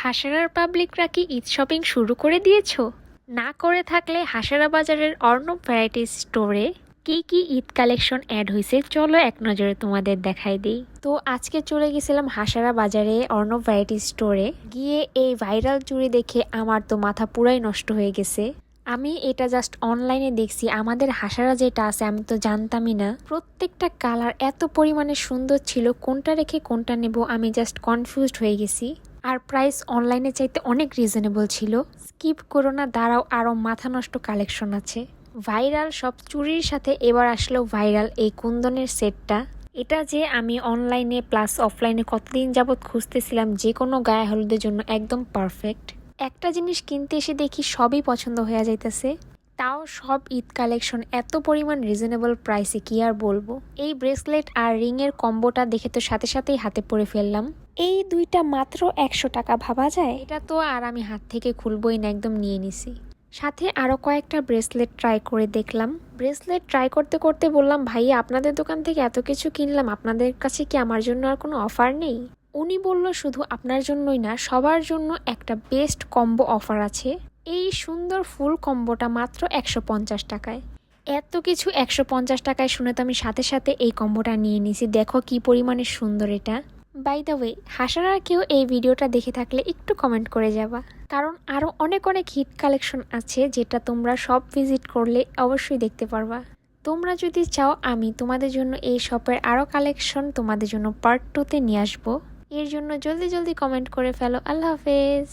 হাসারার পাবলিকরা কি ঈদ শপিং শুরু করে দিয়েছো? না করে থাকলে হাসারা বাজারের অর্ণব ভ্যারাইটি স্টোরে কি কি ঈদ কালেকশন অ্যাড হয়েছে চলো এক নজরে তোমাদের দেখাই দিই। তো আজকে চলে গেছিলাম হাসারা বাজারে অর্ণব ভ্যারাইটি স্টোরে। গিয়ে এই ভাইরাল চুড়ি দেখে আমার তো মাথা পুরাই নষ্ট হয়ে গেছে। আমি এটা জাস্ট অনলাইনে দেখছি, আমাদের হাসারা যেটা আছে আমি তো জানতামই না। প্রত্যেকটা কালার এত পরিমাণে সুন্দর ছিল, কোনটা রেখে কোনটা নেব আমি জাস্ট কনফিউজড হয়ে গেছি। আর প্রাইস অনলাইনে চাইতে অনেক রিজনেবল ছিল। স্কিপ করো না, দাঁড়াও, আরও মাথা নষ্ট কালেকশন আছে। ভাইরাল সব চুড়ির সাথে এবার আসলো ভাইরাল এই কুন্দনের সেটটা। এটা যে আমি অনলাইনে প্লাস অফলাইনে কতদিন যাবৎ খুঁজতেছিলাম, যে কোনো গায়ে হলুদের জন্য একদম পারফেক্ট। একটা জিনিস কিনতে এসে দেখি সবই পছন্দ হয়ে যাইতেছে, তাও সব ঈদ কালেকশন এত পরিমাণ রিজনেবল প্রাইসে, কি আর বলবো। এই ব্রেসলেট আর রিং এর কম্বোটা দেখে তো সাথে সাথেই হাতে পরে ফেললাম। এই দুইটা মাত্র 100 টাকা, ভাবা যায়? এটা তো আর আমি হাত থেকে খুলবই না, একদম নিয়ে নিছি। সাথে আরো কয়েকটা ব্রেসলেট ট্রাই করে দেখলাম। ব্রেসলেট ট্রাই করতে করতে বললাম, ভাইয়া আপনাদের দোকান থেকে এত কিছু কিনলাম, আপনাদের কাছে কি আমার জন্য আর কোনো অফার নেই? উনি বলল, শুধু আপনার জন্যই না, সবার জন্য একটা বেস্ট কম্বো অফার আছে। এই সুন্দর ফুল কম্বোটা মাত্র 150 টাকায়। এত কিছু 150 টাকায় শুনে তো আমি সাথে সাথে এই কম্বোটা নিয়ে নিছি। দেখো কি পরিমাণে সুন্দর এটা। বাই দ্য ওয়ে, হাসারার কেউ এই ভিডিওটা দেখে থাকলে একটু কমেন্ট করে যাবা, কারণ আরও অনেক অনেক হিট কালেকশন আছে যেটা তোমরা সব ভিজিট করলে অবশ্যই দেখতে পারবা। তোমরা যদি চাও আমি তোমাদের জন্য এই শপের আরও কালেকশন তোমাদের জন্য পার্ট 2-তে নিয়ে আসবো। এর জন্য জলদি জলদি কমেন্ট করে ফেলো। আল্লাহ হাফেজ।